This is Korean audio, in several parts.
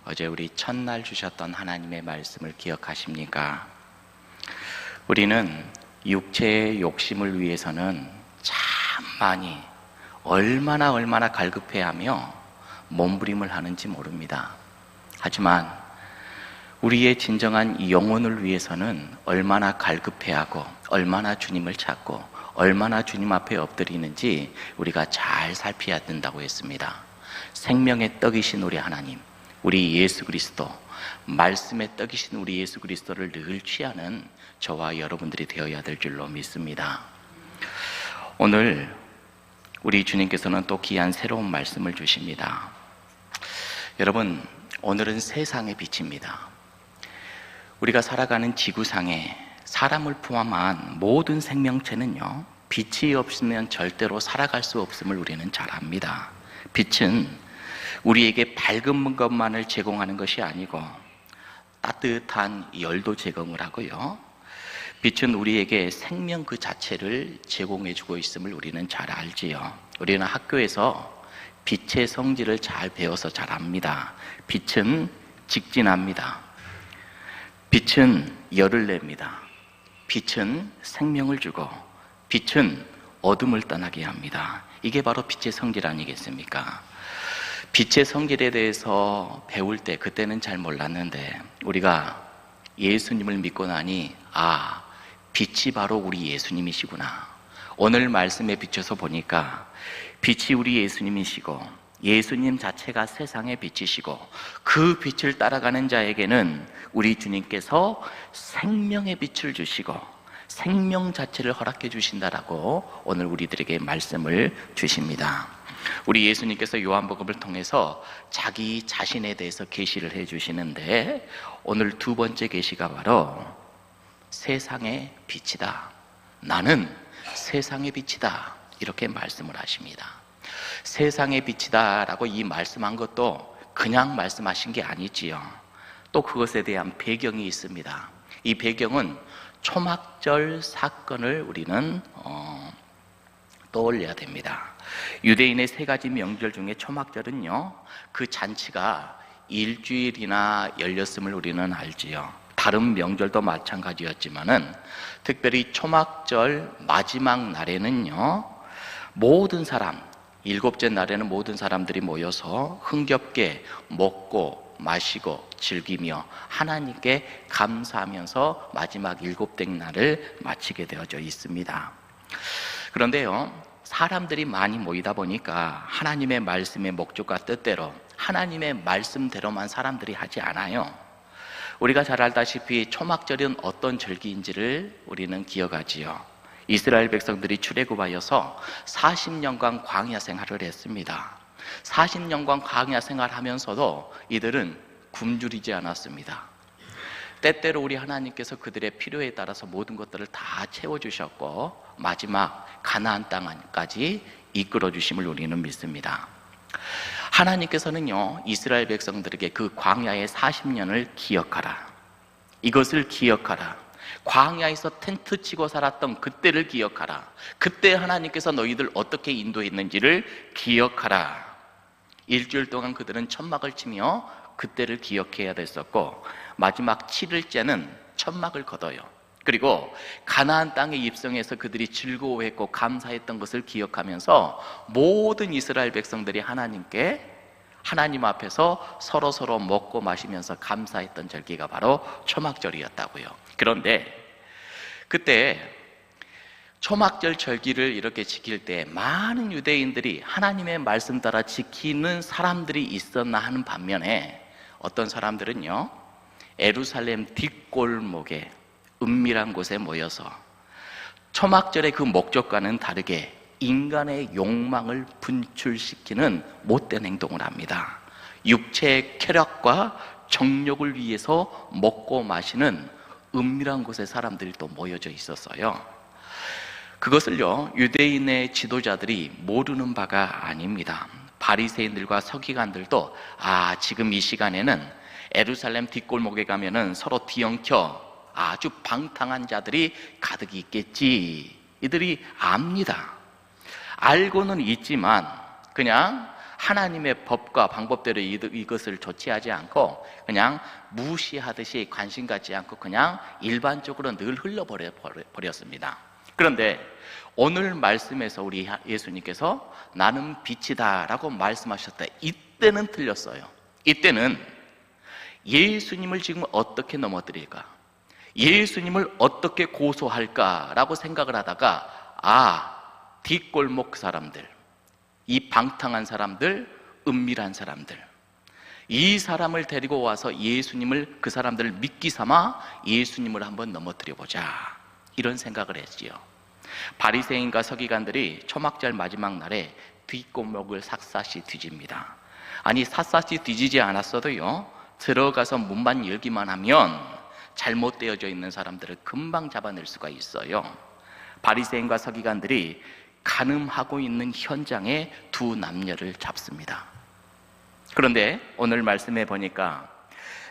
어제 우리 첫날 주셨던 하나님의 말씀을 기억하십니까? 우리는 육체의 욕심을 위해서는 참 많이 얼마나 갈급해하며 몸부림을 하는지 모릅니다. 하지만 우리의 진정한 영혼을 위해서는 얼마나 갈급해하고 얼마나 주님을 찾고 얼마나 주님 앞에 엎드리는지 우리가 잘 살펴야 된다고 했습니다. 생명의 떡이신 우리 하나님, 우리 예수 그리스도, 말씀의 떡이신 우리 예수 그리스도를 늘 취하는 저와 여러분들이 되어야 될 줄로 믿습니다. 오늘 우리 주님께서는 또 귀한 새로운 말씀을 주십니다. 여러분, 오늘은 세상의 빛입니다. 우리가 살아가는 지구상에 사람을 포함한 모든 생명체는요, 빛이 없으면 절대로 살아갈 수 없음을 우리는 잘 압니다. 빛은 우리에게 밝은 것만을 제공하는 것이 아니고 따뜻한 열도 제공을 하고요, 빛은 우리에게 생명 그 자체를 제공해주고 있음을 우리는 잘 알지요. 우리는 학교에서 빛의 성질을 잘 배워서 잘 압니다. 빛은 직진합니다. 빛은 열을 냅니다. 빛은 생명을 주고 빛은 어둠을 떠나게 합니다. 이게 바로 빛의 성질 아니겠습니까? 빛의 성질에 대해서 배울 때 그때는 잘 몰랐는데 우리가 예수님을 믿고 나니 빛이 바로 우리 예수님이시구나. 오늘 말씀에 비춰서 보니까 빛이 우리 예수님이시고 예수님 자체가 세상의 빛이시고 그 빛을 따라가는 자에게는 우리 주님께서 생명의 빛을 주시고 생명 자체를 허락해 주신다라고 오늘 우리들에게 말씀을 주십니다. 우리 예수님께서 요한복음을 통해서 자기 자신에 대해서 계시를 해 주시는데 오늘 두 번째 계시가 바로 세상의 빛이다. 나는 세상의 빛이다. 이렇게 말씀을 하십니다. 세상의 빛이다 라고 이 말씀한 것도 그냥 말씀하신 게 아니지요. 또 그것에 대한 배경이 있습니다. 이 배경은 초막절 사건을 우리는 떠올려야 됩니다. 유대인의 세 가지 명절 중에 초막절은요, 그 잔치가 일주일이나 열렸음을 우리는 알지요. 다른 명절도 마찬가지였지만은 특별히 초막절 마지막 날에는요, 모든 사람, 일곱째 날에는 모든 사람들이 모여서 흥겹게 먹고 마시고 즐기며 하나님께 감사하면서 마지막 일곱째 날을 마치게 되어져 있습니다. 그런데요, 사람들이 많이 모이다 보니까 하나님의 말씀의 목적과 뜻대로 하나님의 말씀대로만 사람들이 하지 않아요. 우리가 잘 알다시피 초막절은 어떤 절기인지를 우리는 기억하지요. 이스라엘 백성들이 출애굽하여서 40년간 광야 생활을 했습니다. 40년간 광야 생활하면서도 이들은 굶주리지 않았습니다. 때때로 우리 하나님께서 그들의 필요에 따라서 모든 것들을 다 채워주셨고 마지막 가나안 땅까지 이끌어 주심을 우리는 믿습니다. 하나님께서는요, 이스라엘 백성들에게 그 광야의 40년을 기억하라, 이것을 기억하라, 광야에서 텐트 치고 살았던 그때를 기억하라, 그때 하나님께서 너희들 어떻게 인도했는지를 기억하라. 일주일 동안 그들은 천막을 치며 그때를 기억해야 됐었고 마지막 7일째는 천막을 걷어요. 그리고 가나안 땅에 입성해서 그들이 즐거워했고 감사했던 것을 기억하면서 모든 이스라엘 백성들이 하나님 앞에서 서로 먹고 마시면서 감사했던 절기가 바로 초막절이었다고요. 그런데 그때 초막절 절기를 이렇게 지킬 때 많은 유대인들이 하나님의 말씀 따라 지키는 사람들이 있었나 하는 반면에 어떤 사람들은요, 예루살렘 뒷골목에 은밀한 곳에 모여서 초막절의 그 목적과는 다르게 인간의 욕망을 분출시키는 못된 행동을 합니다. 육체의 쾌락과 정욕을 위해서 먹고 마시는 은밀한 곳에 사람들이 또 모여져 있었어요. 그것을요, 유대인의 지도자들이 모르는 바가 아닙니다. 바리새인들과 서기관들도 지금 이 시간에는 예루살렘 뒷골목에 가면은 서로 뒤엉켜 아주 방탕한 자들이 가득 있겠지, 이들이 압니다. 알고는 있지만 그냥 하나님의 법과 방법대로 이것을 조치하지 않고 그냥 무시하듯이 관심 갖지 않고 그냥 일반적으로 늘 흘러버렸습니다. 그런데 오늘 말씀에서 우리 예수님께서 나는 빛이다 라고 말씀하셨다. 이때는 틀렸어요. 이때는 예수님을 지금 어떻게 넘어뜨릴까, 예수님을 어떻게 고소할까라고 생각을 하다가 뒷골목 사람들, 이 방탕한 사람들, 은밀한 사람들, 이 사람을 데리고 와서 예수님을, 그 사람들을 미끼 삼아 예수님을 한번 넘어뜨려 보자, 이런 생각을 했지요. 바리새인과 서기관들이 초막절 마지막 날에 뒷골목을 샅샅이 뒤집니다. 아니, 샅샅이 뒤지지 않았어도요, 들어가서 문만 열기만 하면 잘못되어져 있는 사람들을 금방 잡아낼 수가 있어요. 바리새인과 서기관들이 간음하고 있는 현장에 두 남녀를 잡습니다. 그런데 오늘 말씀해 보니까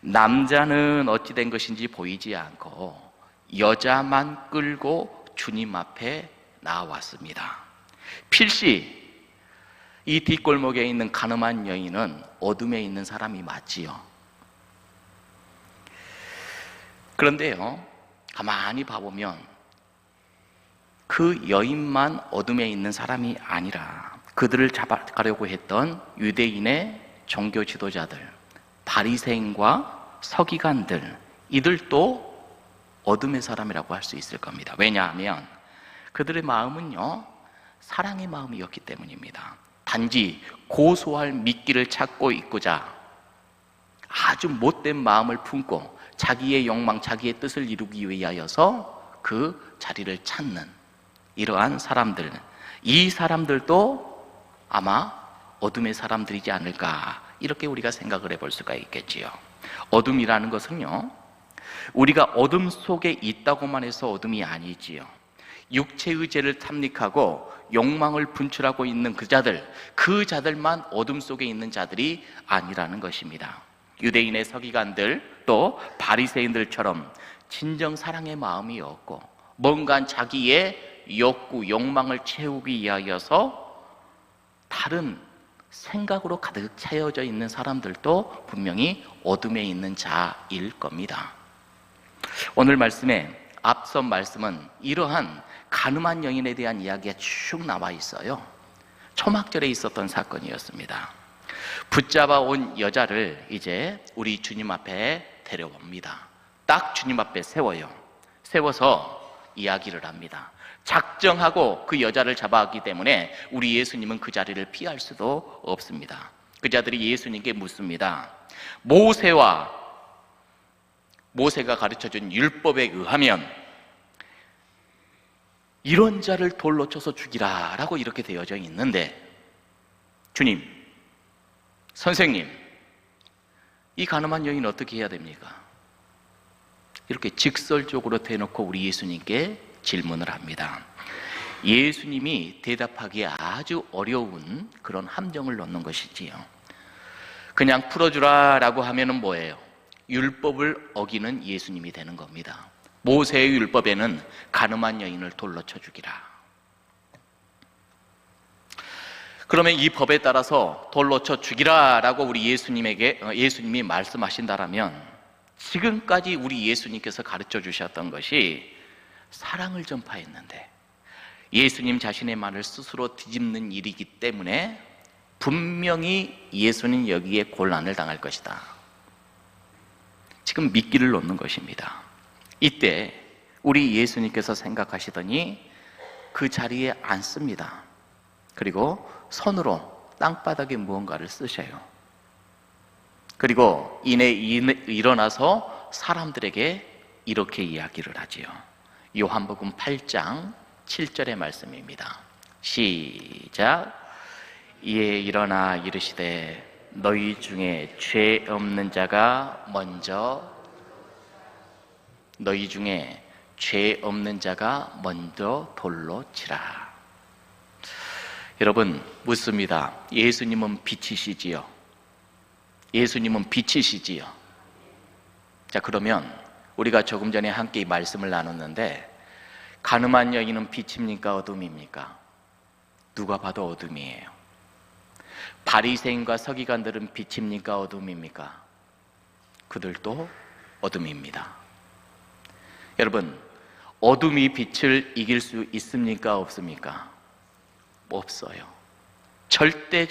남자는 어찌 된 것인지 보이지 않고 여자만 끌고 주님 앞에 나왔습니다. 필시 이 뒷골목에 있는 간음한 여인은 어둠에 있는 사람이 맞지요. 그런데요, 가만히 봐보면 그 여인만 어둠에 있는 사람이 아니라 그들을 잡아가려고 했던 유대인의 종교 지도자들, 바리새인과 서기관들, 이들도 어둠의 사람이라고 할 수 있을 겁니다. 왜냐하면 그들의 마음은요, 사랑의 마음이었기 때문입니다. 단지 고소할 미끼를 찾고 있고자 아주 못된 마음을 품고 자기의 욕망, 자기의 뜻을 이루기 위하여서 그 자리를 찾는 이러한 사람들, 이 사람들도 아마 어둠의 사람들이지 않을까, 이렇게 우리가 생각을 해볼 수가 있겠지요. 어둠이라는 것은요, 우리가 어둠 속에 있다고만 해서 어둠이 아니지요. 육체의 죄를 탐닉하고 욕망을 분출하고 있는 그 자들만 어둠 속에 있는 자들이 아니라는 것입니다. 유대인의 서기관들, 또 바리새인들처럼 진정 사랑의 마음이 없고 뭔가 자기의 욕구, 욕망을 채우기 위하여서 다른 생각으로 가득 채워져 있는 사람들도 분명히 어둠에 있는 자일 겁니다. 오늘 말씀에 앞선 말씀은 이러한 간음한 여인에 대한 이야기가 쭉 나와 있어요. 초막절에 있었던 사건이었습니다. 붙잡아 온 여자를 이제 우리 주님 앞에 데려옵니다. 딱 주님 앞에 세워서 이야기를 합니다. 작정하고 그 여자를 잡아왔기 때문에 우리 예수님은 그 자리를 피할 수도 없습니다. 그 자들이 예수님께 묻습니다. 모세가 가르쳐준 율법에 의하면 이런 자를 돌로 쳐서 죽이라 라고 이렇게 되어져 있는데, 주님, 선생님, 이 가늠한 여인 어떻게 해야 됩니까? 이렇게 직설적으로 대놓고 우리 예수님께 질문을 합니다. 예수님이 대답하기에 아주 어려운 그런 함정을 넣는 것이지요. 그냥 풀어주라 라고 하면은 뭐예요? 율법을 어기는 예수님이 되는 겁니다. 모세의 율법에는 간음한 여인을 돌로 쳐 죽이라. 그러면 이 법에 따라서 돌로 쳐 죽이라 라고 우리 예수님이 말씀하신다라면, 지금까지 우리 예수님께서 가르쳐 주셨던 것이 사랑을 전파했는데 예수님 자신의 말을 스스로 뒤집는 일이기 때문에 분명히 예수는 여기에 곤란을 당할 것이다. 지금 미끼를 놓는 것입니다. 이때 우리 예수님께서 생각하시더니 그 자리에 앉습니다. 그리고 손으로 땅바닥에 무언가를 쓰셔요. 그리고 일어나서 사람들에게 이렇게 이야기를 하지요. 요한복음 8장 7절의 말씀입니다. 시작. 이에 일어나 이르시되 너희 중에 죄 없는 자가 먼저 돌로 치라. 여러분, 묻습니다. 예수님은 빛이시지요? 예수님은 빛이시지요? 자, 그러면 우리가 조금 전에 함께 말씀을 나눴는데, 간음한 여인은 빛입니까? 어둠입니까? 누가 봐도 어둠이에요. 바리새인과 서기관들은 빛입니까? 어둠입니까? 그들도 어둠입니다. 여러분, 어둠이 빛을 이길 수 있습니까? 없습니까? 없어요. 절대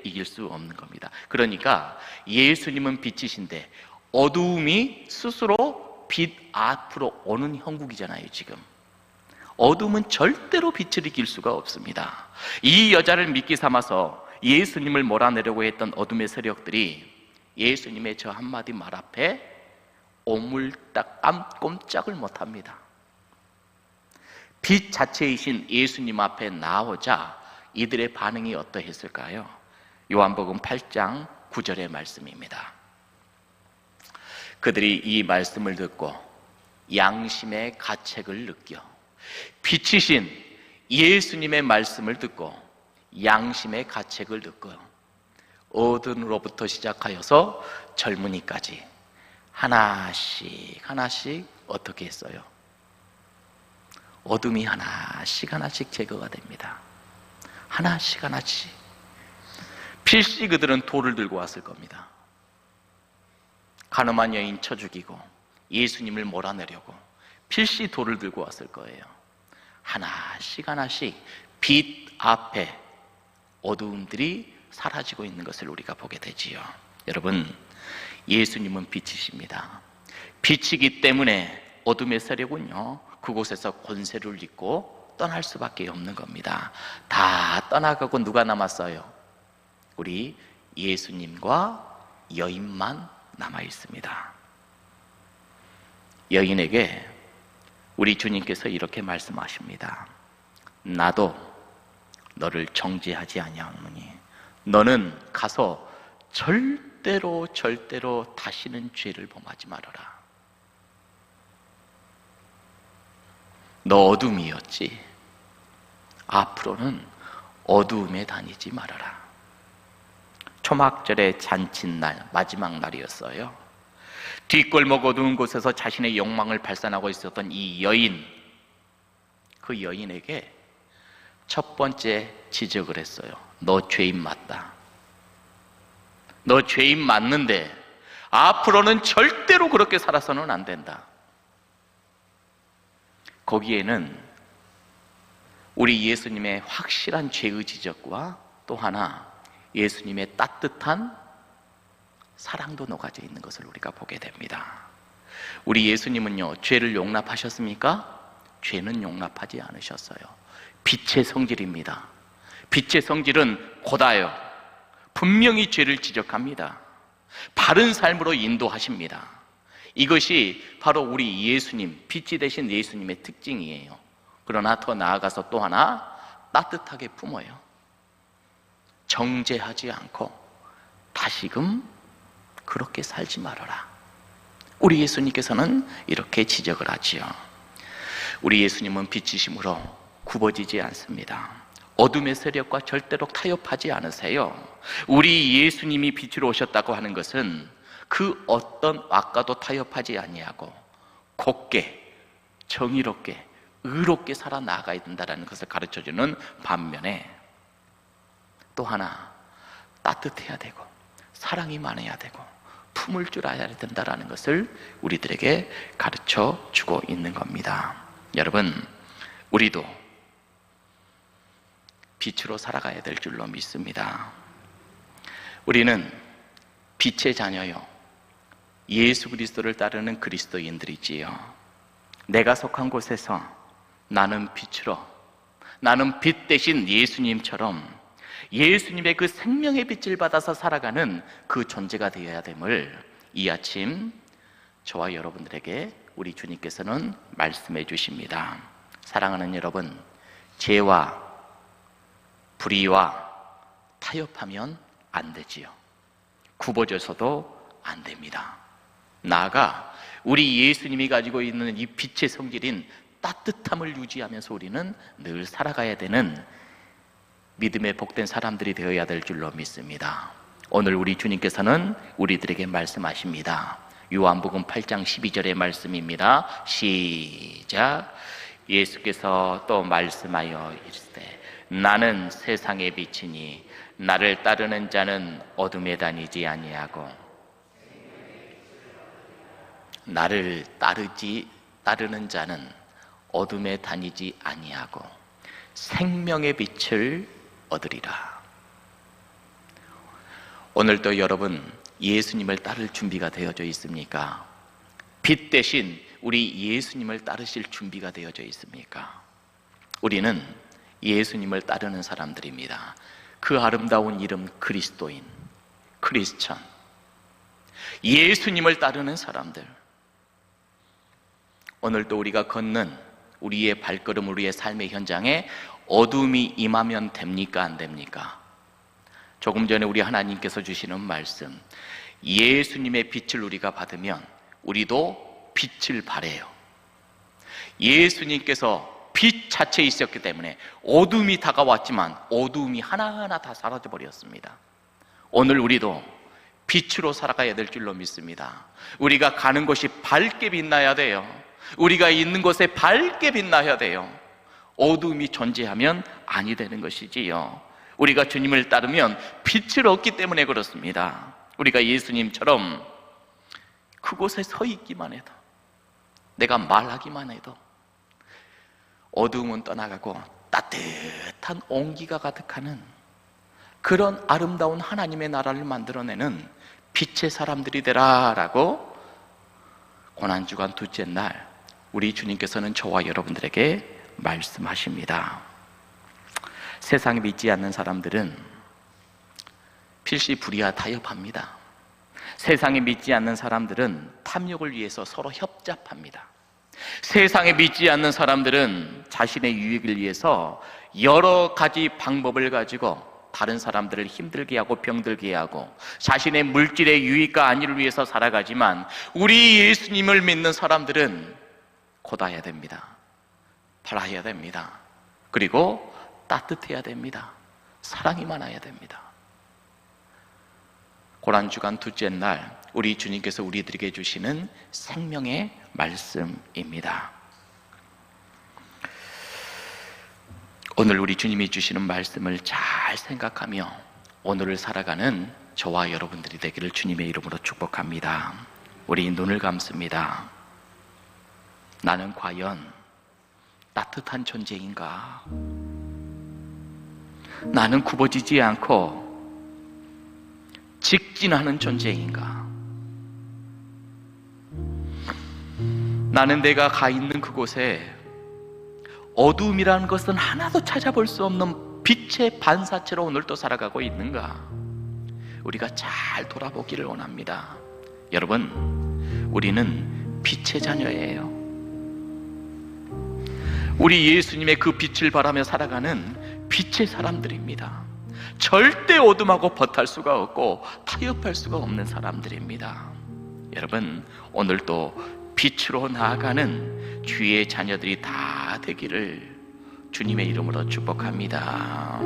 이길 수 없는 겁니다. 그러니까 예수님은 빛이신데 어두움이 스스로 빛 앞으로 오는 형국이잖아요. 지금 어둠은 절대로 빛을 이길 수가 없습니다. 이 여자를 미끼 삼아서 예수님을 몰아내려고 했던 어둠의 세력들이 예수님의 저 한마디 말 앞에 오물딱 꼼짝을 못합니다. 빛 자체이신 예수님 앞에 나오자 이들의 반응이 어떠했을까요? 요한복음 8장 9절의 말씀입니다. 그들이 이 말씀을 듣고 양심의 가책을 느껴, 빛이신 예수님의 말씀을 듣고 양심의 가책을 느껴 어른으로부터 시작하여서 젊은이까지 하나씩 어떻게 했어요? 어둠이 하나씩 제거가 됩니다. 하나씩 필시 그들은 돌을 들고 왔을 겁니다. 가늠한 여인 쳐 죽이고 예수님을 몰아내려고 필시 돌을 들고 왔을 거예요. 하나씩 빛 앞에 어두움들이 사라지고 있는 것을 우리가 보게 되지요. 여러분, 예수님은 빛이십니다. 빛이기 때문에 어둠의 세력은요, 그곳에서 권세를 잇고 떠날 수밖에 없는 겁니다. 다 떠나가고 누가 남았어요? 우리 예수님과 여인만 남아 있습니다. 여인에게 우리 주님께서 이렇게 말씀하십니다. 나도 너를 정죄하지 아니하노니 너는 가서 절대로 다시는 죄를 범하지 말아라. 너 어둠이었지. 앞으로는 어두움에 다니지 말아라. 초막절의 잔칫날, 마지막 날이었어요. 뒷골목 어두운 곳에서 자신의 욕망을 발산하고 있었던 이 여인, 그 여인에게 첫 번째 지적을 했어요. 너 죄인 맞다. 너 죄인 맞는데 앞으로는 절대로 그렇게 살아서는 안 된다. 거기에는 우리 예수님의 확실한 죄의 지적과 또 하나 예수님의 따뜻한 사랑도 녹아져 있는 것을 우리가 보게 됩니다. 우리 예수님은요, 죄를 용납하셨습니까? 죄는 용납하지 않으셨어요. 빛의 성질입니다. 빛의 성질은 곧아요. 분명히 죄를 지적합니다. 바른 삶으로 인도하십니다. 이것이 바로 우리 예수님, 빛이 되신 예수님의 특징이에요. 그러나 더 나아가서 또 하나 따뜻하게 품어요. 정죄하지 않고 다시금 그렇게 살지 말아라. 우리 예수님께서는 이렇게 지적을 하지요. 우리 예수님은 빛이심으로 굽어지지 않습니다. 어둠의 세력과 절대로 타협하지 않으세요. 우리 예수님이 빛으로 오셨다고 하는 것은 그 어떤 악과도 타협하지 아니하고 곱게, 정의롭게, 의롭게 살아나가야 된다는 것을 가르쳐주는 반면에 또 하나 따뜻해야 되고 사랑이 많아야 되고 품을 줄 알아야 된다는 것을 우리들에게 가르쳐주고 있는 겁니다. 여러분, 우리도 빛으로 살아가야 될 줄로 믿습니다. 우리는 빛의 자녀요, 예수 그리스도를 따르는 그리스도인들이지요. 내가 속한 곳에서 나는 빛으로, 나는 빛 대신 예수님처럼 예수님의 그 생명의 빛을 받아서 살아가는 그 존재가 되어야 됨을 이 아침 저와 여러분들에게 우리 주님께서는 말씀해 주십니다. 사랑하는 여러분, 죄와 불의와 타협하면 안 되지요. 굽어져서도 안 됩니다. 나아가 우리 예수님이 가지고 있는 이 빛의 성질인 따뜻함을 유지하면서 우리는 늘 살아가야 되는 믿음의 복된 사람들이 되어야 될 줄로 믿습니다. 오늘 우리 주님께서는 우리들에게 말씀하십니다. 요한복음 8장 12절의 말씀입니다. 시작. 예수께서 또 말씀하여 이르시되 나는 세상의 빛이니 나를 따르는 자는 어둠에 다니지 아니하고, 나를 따르는 자는 어둠에 다니지 아니하고 생명의 빛을 얻으리라. 오늘도 여러분 예수님을 따를 준비가 되어져 있습니까? 빛 대신 우리 예수님을 따르실 준비가 되어져 있습니까? 우리는 예수님을 따르는 사람들입니다. 그 아름다운 이름 그리스도인, 크리스천, 예수님을 따르는 사람들. 오늘도 우리가 걷는 우리의 발걸음, 우리의 삶의 현장에 어둠이 임하면 됩니까? 안 됩니까? 조금 전에 우리 하나님께서 주시는 말씀, 예수님의 빛을 우리가 받으면 우리도 빛을 발해요. 예수님께서 빛 자체에 있었기 때문에 어둠이 다가왔지만 어둠이 하나하나 다 사라져 버렸습니다. 오늘 우리도 빛으로 살아가야 될 줄로 믿습니다. 우리가 가는 곳이 밝게 빛나야 돼요. 우리가 있는 곳에 밝게 빛나야 돼요. 어둠이 존재하면 아니 되는 것이지요. 우리가 주님을 따르면 빛을 얻기 때문에 그렇습니다. 우리가 예수님처럼 그곳에 서 있기만 해도, 내가 말하기만 해도 어두움은 떠나가고 따뜻한 온기가 가득하는 그런 아름다운 하나님의 나라를 만들어내는 빛의 사람들이 되라라고 고난주간 둘째 날 우리 주님께서는 저와 여러분들에게 말씀하십니다. 세상에 믿지 않는 사람들은 필시불이와 타협합니다. 세상에 믿지 않는 사람들은 탐욕을 위해서 서로 협잡합니다. 세상에 믿지 않는 사람들은 자신의 유익을 위해서 여러 가지 방법을 가지고 다른 사람들을 힘들게 하고 병들게 하고 자신의 물질의 유익과 안위를 위해서 살아가지만, 우리 예수님을 믿는 사람들은 고다해야 됩니다. 바라야 됩니다. 그리고 따뜻해야 됩니다. 사랑이 많아야 됩니다. 고난주간 둘째 날 우리 주님께서 우리들에게 주시는 생명의 말씀입니다. 오늘 우리 주님이 주시는 말씀을 잘 생각하며 오늘을 살아가는 저와 여러분들이 되기를 주님의 이름으로 축복합니다. 우리 눈을 감습니다. 나는 과연 따뜻한 존재인가? 나는 굽어지지 않고 직진하는 존재인가? 나는 내가 가 있는 그곳에 어둠이라는 것은 하나도 찾아볼 수 없는 빛의 반사체로 오늘도 살아가고 있는가? 우리가 잘 돌아보기를 원합니다. 여러분, 우리는 빛의 자녀예요. 우리 예수님의 그 빛을 바라며 살아가는 빛의 사람들입니다. 절대 어둠하고 버탈 수가 없고 타협할 수가 없는 사람들입니다. 여러분, 오늘도 빛으로 나아가는 주의 자녀들이 다 되기를 주님의 이름으로 축복합니다.